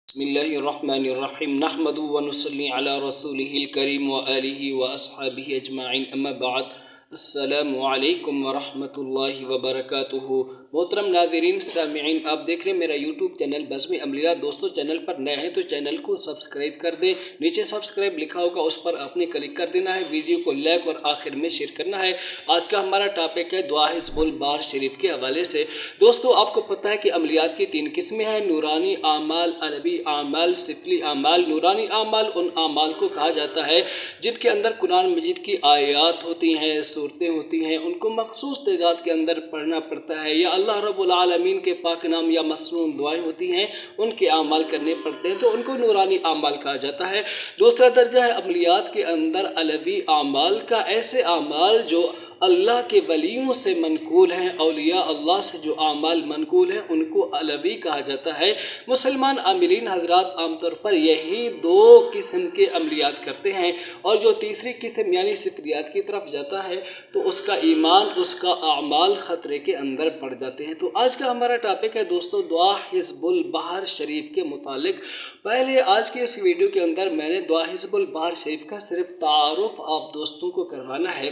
बिस्मिल्लाहिर्रहमानिर्रहीम नहमदु व नुसल्ली अला रसूलिहिल करीम व आलिहि व अस्हाबिहि अजमाइन अम्मा बाद अस्सलामु अलैकुम व रहमतुल्लाहि व बरकातुहू। मोहतरम नाज़रीन सामिईन, आप देख रहे हैं मेरा यूट्यूब चैनल बज़्म अमलियात। दोस्तों, चैनल पर नए हैं तो चैनल को सब्सक्राइब कर दें। नीचे सब्सक्राइब लिखा होगा, उस पर आपने क्लिक कर देना है। वीडियो को लाइक और आखिर में शेयर करना है। आज का हमारा टॉपिक है दुआ हिज़्बुल बार शरीफ के हवाले से। दोस्तों, आपको पता है कि अमलियात की 3 किस्में हैं, नूरानी आमाल, अलवी आमाल, सिफली आमाल। नूरानी आमाल उन आमाल को कहा जाता है जिनके अंदर कुरान मजीद की आयात होती हैं, सूरतें होती हैं, उनको मखसूस तादाद के अंदर पढ़ना पड़ता है, या अल्लाह रब्बुल आलमीन के पाक नाम या मसनून दुआएं होती हैं, उनके आमाल करने पड़ते हैं, तो उनको नूरानी आमाल कहा जाता है। दूसरा दर्जा है अमलियात के अंदर अलवी आमाल का, ऐसे आमाल जो अल्लाह के वलियों से मनकूल हैं, औलिया अल्लाह से जो आमाल मनकूल हैं, उनको अलवी कहा जाता है। मुसलमान आमिलीन हजरात आमतौर पर यही 2 किस्म के अमलियात करते हैं, और जो तीसरी किस्म यानी सिफरियात की तरफ जाता है तो उसका ईमान, उसका आमाल ख़तरे के अंदर पड़ जाते हैं। तो आज का हमारा टॉपिक है दोस्तों दुआ हिज़्बुल बार शरीफ के मुतालिक। पहले आज के इस वीडियो के अंदर मैंने दुआ हिज़्बुल बार शरीफ का सिर्फ तारुफ आप दोस्तों को करवाना है।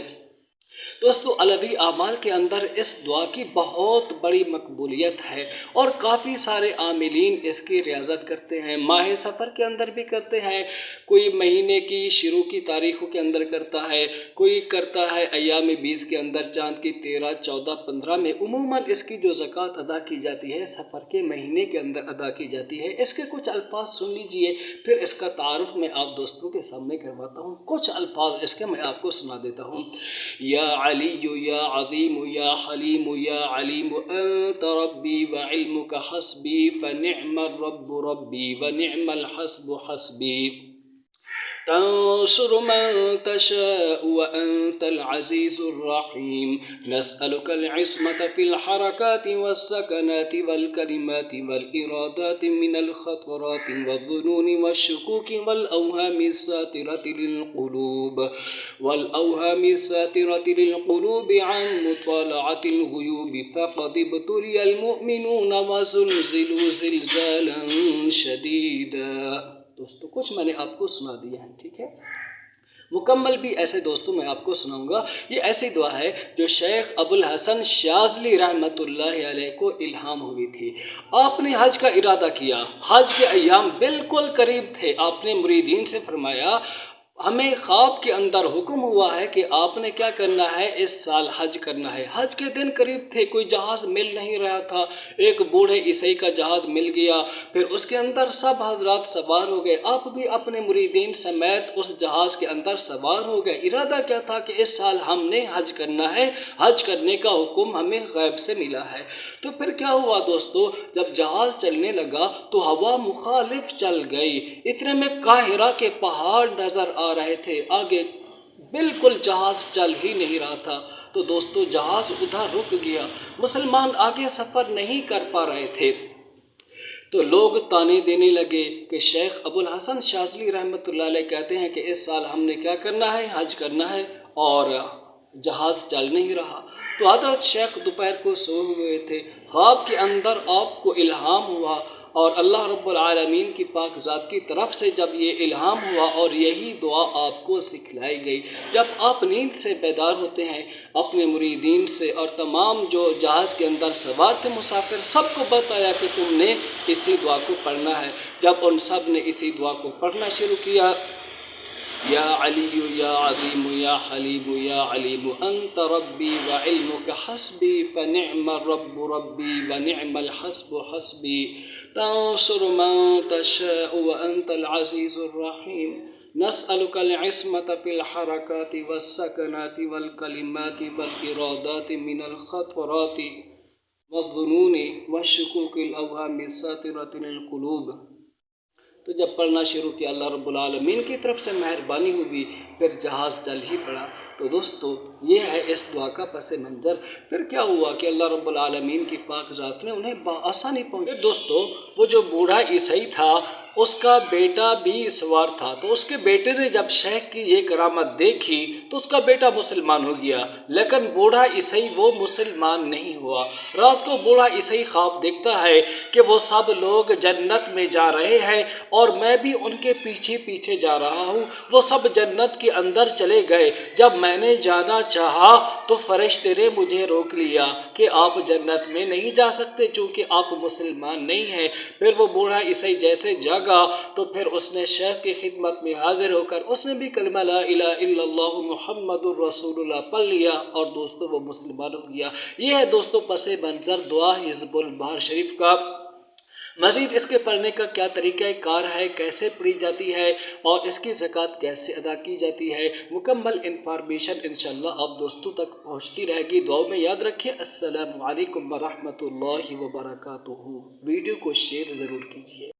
दोस्तों, अलवी आमाल के अंदर इस दुआ की बहुत बड़ी मकबूलियत है और काफ़ी सारे आमिलीन इसकी रियाजत करते हैं। माह सफ़र के अंदर भी करते हैं, कोई महीने की शुरू की तारीखों के अंदर करता है, कोई करता है अय्याम 20 के अंदर, चाँद की 13, 14, 15 में। उमूमन इसकी जो ज़कात अदा की जाती है सफ़र के महीने के अंदर अदा की जाती है। इसके कुछ अल्फाज सुन लीजिए, फिर इसका तारुफ मैं आप दोस्तों के सामने करवाता हूँ। कुछ अल्फाज इसके मैं आपको सुना देता हूँ। या अलीयु या अज़ीमु या हलीमु या अलीमु अंत रब्बी व इल्मुका हस्बी फनिअमर रब्बु रब्बी व निअमल हस्बु हस्बी तंसुर मन तशाअ व अंतल अज़ीज़ुर रहीम नस्अलुकल इस्मत फिल हरकाति वस्सकनाति वल कलिमाति वल इरादाति मिनल खतराति वज़्ज़ुनूनि वश्शुकूकि वल अवहामि सातिरति लिल क़ुलूब वल अवहामि सातिरति लिल क़ुलूब अन मुतालअतिल ग़ुयूब फ़क़द इब्तुलियल मुअमिनून व ज़ुलज़िलू ज़िलज़ालन शदीदा। दोस्तों, कुछ मैंने आपको सुना दिया है, ठीक है। मुकम्मल भी ऐसे दोस्तों मैं आपको सुनाऊंगा। ये ऐसी दुआ है जो शेख अबुल हसन शाज़ली रहमतुल्लाहि अलैह को इल्हाम हुई थी। आपने हज का इरादा किया, हज के अय्याम बिल्कुल करीब थे। आपने मुरीदीन से फरमाया, हमें ख्वाब के अंदर हुक्म हुआ है कि आपने क्या करना है, इस साल हज करना है। हज के दिन करीब थे, कोई जहाज़ मिल नहीं रहा था। एक बूढ़े ईसाई का जहाज़ मिल गया, फिर उसके अंदर सब हजरात सवार हो गए। आप भी अपने मुरीदीन समेत उस जहाज़ के अंदर सवार हो गए। इरादा क्या था कि इस साल हमने हज करना है, हज करने का हुक्म हमें गैब से मिला है। तो फिर क्या हुआ दोस्तों, जब जहाज़ चलने लगा तो हवा मुखालिफ चल गई। इतने में काहिरा के पहाड़ नज़र आ रहे थे, आगे बिल्कुल जहाज़ चल ही नहीं रहा था। तो दोस्तों, जहाज़ उधर रुक गया, मुसलमान आगे सफ़र नहीं कर पा रहे थे। तो लोग ताने देने लगे कि शेख अबुल हसन शाज़ली रहमतुल्लाह अलैह कहते हैं कि इस साल हमने क्या करना है, हज करना है, और जहाज़ चल नहीं रहा। तो हज़रत शेख दोपहर को सोए हुए थे, ख्वाब के अंदर आपको इल्हाम हुआ, और अल्लाह रब्बुल आलमीन की पाक ज़ात की तरफ से जब ये इल्हाम हुआ और यही दुआ आपको सिखलाई गई, जब आप नींद से बेदार होते हैं, अपने मुरीदीन से और तमाम जो जहाज़ के अंदर सवार थे मुसाफिर, सबको बताया कि तुमने इसी दुआ को पढ़ना है। जब उन सब ने इसी दुआ को पढ़ना शुरू किया, या अलीयु या अज़ीमु या हलीमु या अलीमु अंत रब्बी व इल्मुका हस्बी फनिअमर रब्बु रब्बी व निअमल हस्बु हस्बी तंसुर मन तशाअ व अंतल अज़ीज़ुर रहीम नस्अलुकल इस्मत फिल हरकाति वस्सकनाति वल कलिमाति वल इरादाति मिनल खतराति वज़्ज़ुनूनि वश्शुकूकिल अवहामि सातिरति लिल क़ुलूब। तो जब पढ़ना शुरू किया, अल्लाह रब्बुल आलमीन की तरफ से मेहरबानी हुई, फिर जहाज़ चल ही पड़ा। तो दोस्तों, ये है इस दुआ का पस मंज़र। फिर क्या हुआ कि अल्लाह रब्बुल आलमीन की पाक ज़ात ने उन्हें आसानी पहुँची। दोस्तों, वो जो बूढ़ा ईसाई था اس کا بیٹا بھی سوار تھا۔ تو اس کے بیٹے نے جب شیخ کی یہ کرامت دیکھی تو اس کا بیٹا مسلمان ہو گیا، لیکن بوڑھا عیسائی وہ مسلمان نہیں ہوا۔ رات کو بوڑھا عیسائی خواب دیکھتا ہے کہ وہ سب لوگ جنت میں جا رہے ہیں اور میں بھی ان کے پیچھے پیچھے جا رہا ہوں۔ وہ سب جنت کے اندر چلے گئے۔ جب میں نے جانا چاہا تو فرشتے نے مجھے روک لیا کہ آپ جنت میں نہیں جا سکتے چونکہ آپ مسلمان نہیں ہیں۔ پھر وہ بوڑھا عیسائی جیسے جاگا تو پھر اس نے شیخ کی خدمت میں حاضر ہو کر اس نے بھی کلمہ لا الہ الا اللہ محمد الرسول اللہ پڑھ لیا اور دوستو وہ مسلمان ہو گیا۔ یہ ہے دوستو پس منظر دعا حزب البحر شریف کا۔ مزید اس کے پڑھنے کا کیا طریقہ کار ہے، کیسے پڑھی جاتی ہے اور اس کی زکوٰۃ کیسے ادا کی جاتی ہے، مکمل انفارمیشن انشاءاللہ آپ دوستوں تک پہنچتی رہے گی۔ دعاؤں میں یاد رکھیں۔ السلام علیکم ورحمۃ اللہ وبرکاتہ۔ ویڈیو کو شیئر ضرور کیجیے۔